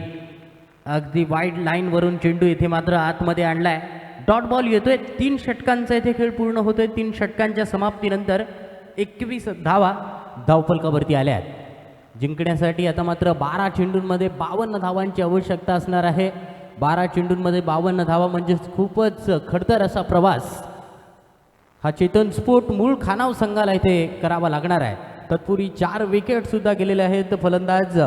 अगदी वाईड लाईन वरून चेंडू येथे मात्र आतमध्ये आणलाय. डॉट बॉल येतोय. 3 षटकांचा येथे खेळ पूर्ण होतोय. 3 षटकांच्या समाप्तीनंतर 21 धावा धावफलकावरती आल्या. जिंकण्यासाठी आता मात्र 12 चेंडूंमध्ये 52 धावांची आवश्यकता असणार आहे. 12 चेंडूंमध्ये 52 धावा म्हणजे खूपच खडतर असा प्रवास हा चेतन स्पोर्ट मूळ खानाव संघाला इथे करावा लागणार आहे. तत्पूर्वी 4 विकेट सुद्धा गेलेले आहेत. फलंदाज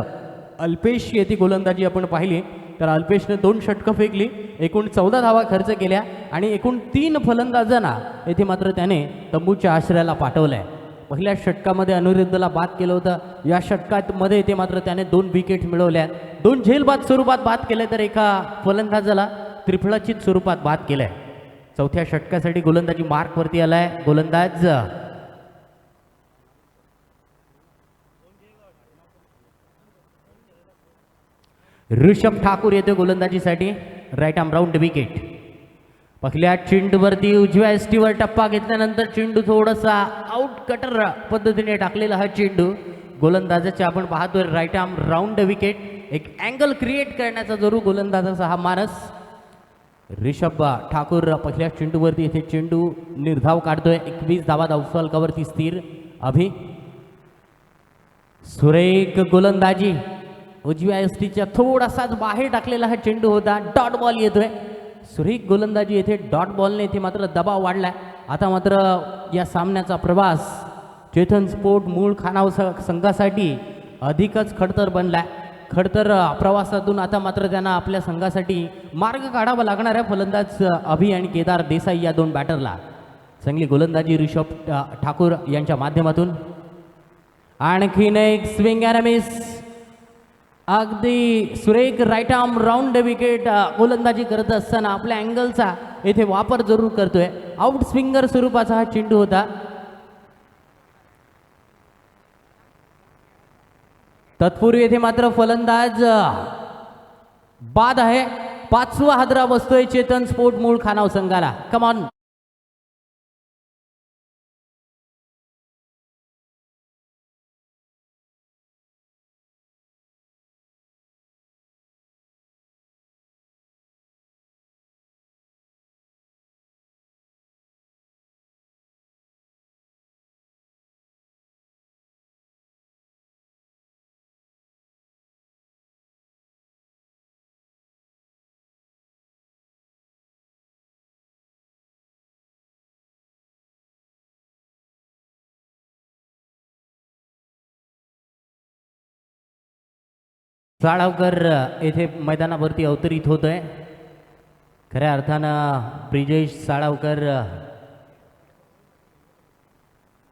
अल्पेश येथे गोलंदाजी आपण पाहिली तर अल्पेशने 2 षटकं फेकली, एकूण 14 धावा खर्च केल्या आणि एकूण 3 फलंदाजांना येथे मात्र त्याने तंबूच्या आश्रयाला पाठवलंय. पहिल्या षटकामध्ये अनिरुद्धला बाद केलं होतं. या षटकामध्ये येथे मात्र त्याने 2 विकेट मिळवल्या, 2 झेलबाद स्वरूपात बाद केले तर एका फलंदाजाला त्रिफळाचीत स्वरूपात बाद केलंय. चौथ्या षटकासाठी गोलंदाजी मार्कवरती आलाय. गोलंदाज ऋषभ ठाकूर येतो गोलंदाजीसाठी. Right arm round wicket. पहिल्या चेंडूवरती उजव्या एसटीवर टप्पा घेतल्यानंतर चेंडू थोडासा आउट कटर पद्धतीने टाकलेला हा चेंडू गोलंदाजाचे आपण पाहतोय. Right arm round wicket. एक अँगल क्रिएट करण्याचा जरूर गोलंदाजाचा हा मानस. ऋषभ ठाकूर पहिल्या चेंडूवरती इथे चेंडू निर्धाव काढतोय. 21 धावा धावफलकावरती स्थिर. अभि सुरेख गोलंदाजी. उजव्या एसटीच्या थोडासाच बाहेर टाकलेला हा चेंडू होता. डॉट बॉल येतोय. सुरेख गोलंदाजी येथे डॉट बॉलने इथे मात्र दबाव वाढलाय. आता मात्र या सामन्याचा प्रवास चेतन स्पोर्ट मूळ खानाव संघासाठी अधिकच खडतर बनलाय. खडतर प्रवासातून आता मात्र त्यांना आपल्या संघासाठी मार्ग काढावा लागणार आहे. फलंदाज अभि आणि केदार देसाई या 2 बॅटरला. चांगली गोलंदाजी ऋषभ ठाकूर यांच्या माध्यमातून. आणखीन एक स्विंग अँड मिस. अगदी सुरेख राईट आर्म राऊंड विकेट. गोलंदाजी करत असताना आपल्या अँगलचा येथे वापर जरूर करतोय. आउट स्विंगर स्वरूपाचा हा चेंडू होता. तत्पूर्वी येथे मात्र फलंदाज बाद आहे. 5वा हादरा बसतोय चेतन स्पोर्ट मूळ खानाव संघाला. कमॉन. साळावकर येथे मैदानावरती अवतरित होतोय. खऱ्या अर्थानं ब्रिजेश साळावकर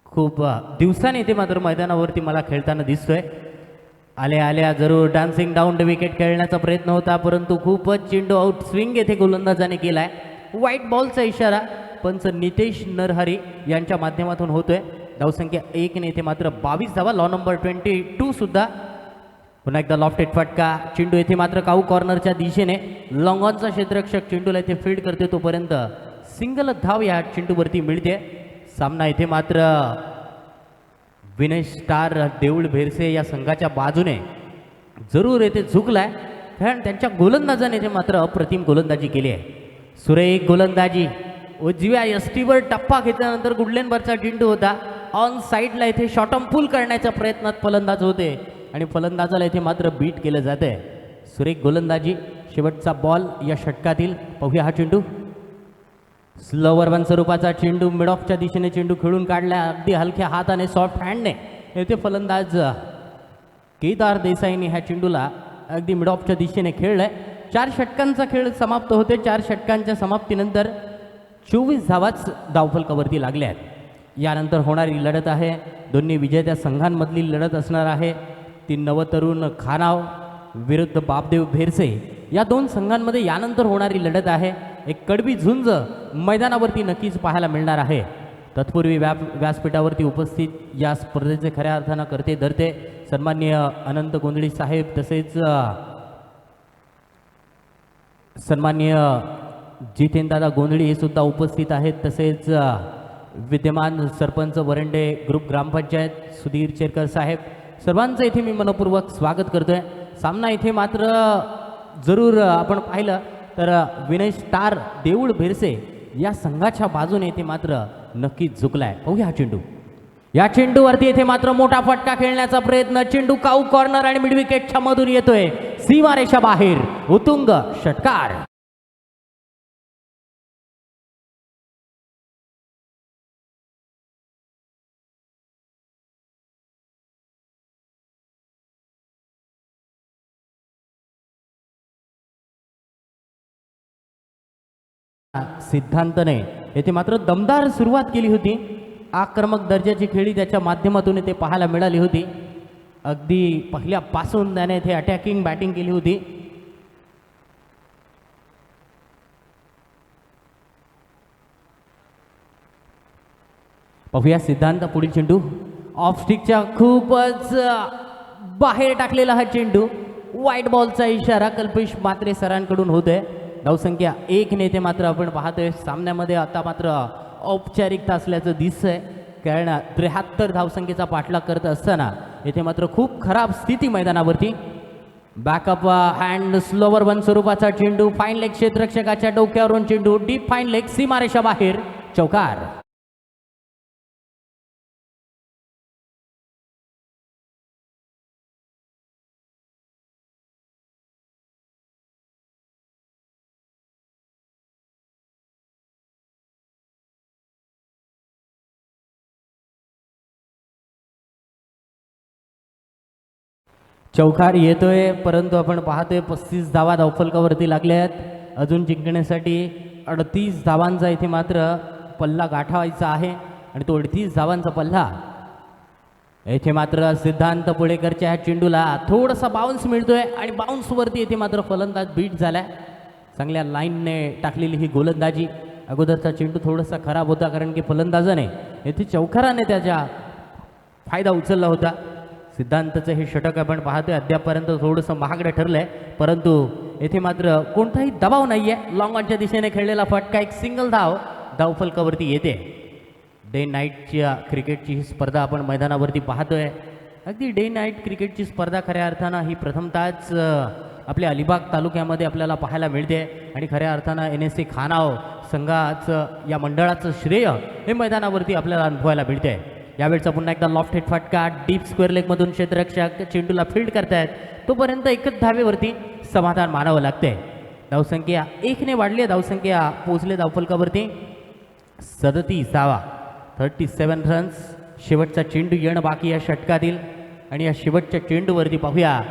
खूप दिवसांनी येथे मात्र मैदानावरती मला खेळताना दिसतोय. आल्या जरूर डान्सिंग डाऊन विकेट खेळण्याचा प्रयत्न होता, परंतु खूपच चेंडू आउट स्विंग येथे गोलंदाजाने केलाय. व्हाईट बॉलचा इशारा पंच नितेश नरहरी यांच्या माध्यमातून होतोय. धावसंख्या 1 ने येथे मात्र 22 धावा. लॉ नंबर 22 सुद्धा. पुन्हा एकदा लॉफ्टेड फटका. चेंडू येथे मात्र काऊ कॉर्नरच्या दिशेने लॉंगॉनचा क्षेत्ररक्षक चेंडूला इथे फील्ड करते, तोपर्यंत सिंगल धाव या चेंडूवरती मिळते. सामना इथे मात्र विनय स्टार देऊळ भेरसे या संघाच्या बाजूने जरूर येथे झुकलाय, कारण त्यांच्या गोलंदाजाने इथे मात्र अप्रतिम गोलंदाजी केली आहे. सुरेख गोलंदाजी. उजव्या एसटीवर टप्पा घेतल्यानंतर गुडलेनबरचा चेंडू होता. ऑन साईडला इथे शॉर्ट ऑन पुल करण्याच्या प्रयत्नात फलंदाज होते आणि फलंदाजाला इथे मात्र बीट केलं जाते. सुरेख गोलंदाजी. शेवटचा बॉल या षटकातील. पाहूया हा चेंडू. स्लोवर वन स्वरूपाचा चेंडू मिड ऑफच्या दिशेने चेंडू खेळून काढला. अगदी हलक्या हाताने सॉफ्ट हँडने येथे फलंदाज केदार देसाईने ह्या चेंडूला अगदी मिड ऑफच्या दिशेने खेळलाय. 4 षटकांचा खेळ समाप्त होते. 4 षटकांच्या समाप्तीनंतर 24 धावाच धावफलकावरती लागल्या आहेत. यानंतर होणारी लढत आहे दोन्ही विजेत्या संघांमधली लढत असणार आहे ती नवतरुण खानाव विरुद्ध बापदेव भेरसे या 2 संघांमध्ये यानंतर होणारी लढत आहे. एक कडवी झुंज मैदानावरती नक्कीच पाहायला मिळणार आहे. तत्पूर्वी व्यासपीठावरती उपस्थित या स्पर्धेचे खऱ्या अर्थानं करते धरते सन्माननीय अनंत गोंधळी साहेब, तसेच सन्माननीय जितेंद्रदादा गोंधळी हे सुद्धा उपस्थित आहेत. तसेच विद्यमान सरपंच वरंडे ग्रुप ग्रामपंचायत सुधीर चेरकर साहेब, सर्वांचं इथे मी मनपूर्वक स्वागत करतोय. सामना इथे मात्र जरूर आपण पाहिलं तर विनय स्टार देऊळ भेरसे या संघाच्या बाजूने इथे मात्र नक्कीच झुकलाय. पाहूया हा चेंडू. या चेंडूवरती इथे मात्र मोठा फटका खेळण्याचा प्रयत्न. चेंडू काऊ कॉर्नर आणि मिड विकेटच्या मधून येतोय सीमारेषा बाहेर. उत्तुंग षटकार. सिद्धांतने येथे मात्र दमदार सुरुवात केली होती. आक्रमक दर्जाची खेळी त्याच्या माध्यमातून ते पाहायला मिळाली होती. अगदी पहिल्यापासून त्याने येथे अटॅकिंग बॅटिंग केली होती. पाहूया सिद्धांत पुढील चेंडू ऑफ स्टिकच्या खूपच बाहेर टाकलेला हा चेंडू. व्हाईट बॉलचा इशारा कल्पेश म्हात्रे सरांकडून होतोय. धावसंख्या 1 नेते मात्र आपण पाहतोय. सामन्यामध्ये आता मात्र औपचारिकता असल्याचं दिसतंय, कारण 73 धावसंख्येचा पाठलाग करत असताना येथे मात्र खूप खराब स्थिती मैदानावरती. बॅकअप हँड स्लोवर वन स्वरूपाचा चेंडू फाईन लेग क्षेत्ररक्षकाच्या डोक्यावरून चेंडू डीप फाईन लेग सीमारेषा बाहेर चौकार. चौकार येतोय, परंतु आपण पाहतोय 35 धावा धावफलकावरती लागल्या आहेत. अजून जिंकण्यासाठी 38 धावांचा इथे मात्र पल्ला गाठावायचा आहे आणि तो 38 धावांचा पल्ला येथे मात्र सिद्धांत पुळेकरच्या ह्या चेंडूला थोडासा बाउन्स मिळतोय आणि बाउन्सवरती येथे मात्र फलंदाज बीट झालाय. चांगल्या लाईनने टाकलेली ही गोलंदाजी. अगोदरचा चेंडू थोडासा खराब होता, कारण की फलंदाजाने येथे चौकाराने त्याचा फायदा उचलला होता. सिद्धांतचं हे षटक आपण पाहतोय अद्यापपर्यंत थोडंसं महागडं ठरलंय, परंतु येथे मात्र कोणताही दबाव नाही आहे. लॉंग ऑनच्या दिशेने खेळलेला फटका एक सिंगल धावफलकावरती येते. डे नाईटच्या क्रिकेटची ही स्पर्धा आपण मैदानावरती पाहतोय. अगदी डे नाईट क्रिकेटची स्पर्धा खऱ्या अर्थानं ही प्रथमतःच आपल्या अलिबाग तालुक्यामध्ये आपल्याला पाहायला मिळते आणि खऱ्या अर्थानं NSC खानाव संघाचं या मंडळाचं श्रेय हे मैदानावरती आपल्याला अनुभवायला मिळते. यावेळचा पुन्हा एकदा लॉफ्ट हिट फटका डीप स्क्वेअर लेगमधून क्षेत्ररक्षक चेंडूला फील्ड करतायत. तोपर्यंत एकच धावेवरती समाधान मानावं लागते. धावसंख्या 1 ने वाढली आहे. धावसंख्या पोहोचले धावफलकावरती 37 धावा, 37 रन्स. शेवटचा चेंडू येणं बाकी या षटकातील आणि या शेवटच्या चेंडूवरती पाहूया.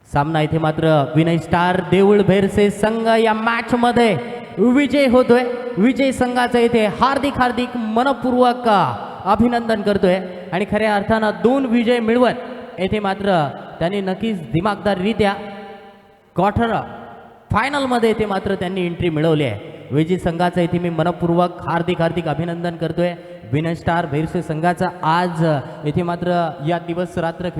सामना इथे मात्र विनय स्टार देऊळ भेरसे संघ या मॅचमध्ये विजय होतोय. विजय संघाचं इथे हार्दिक हार्दिक मनपूर्वक अभिनंदन करतोय आणि खऱ्या अर्थानं 2 विजय मिळवत येथे मात्र त्यांनी नक्कीच दिमागदाररित्या क्वार्टर फायनलमध्ये येथे मात्र त्यांनी एंट्री मिळवली आहे. विजय संघाचं इथे मी मनपूर्वक हार्दिक हार्दिक अभिनंदन करतोय. विनय स्टार भेरसे संघाचा आज येथे मात्र या दिवस रात्र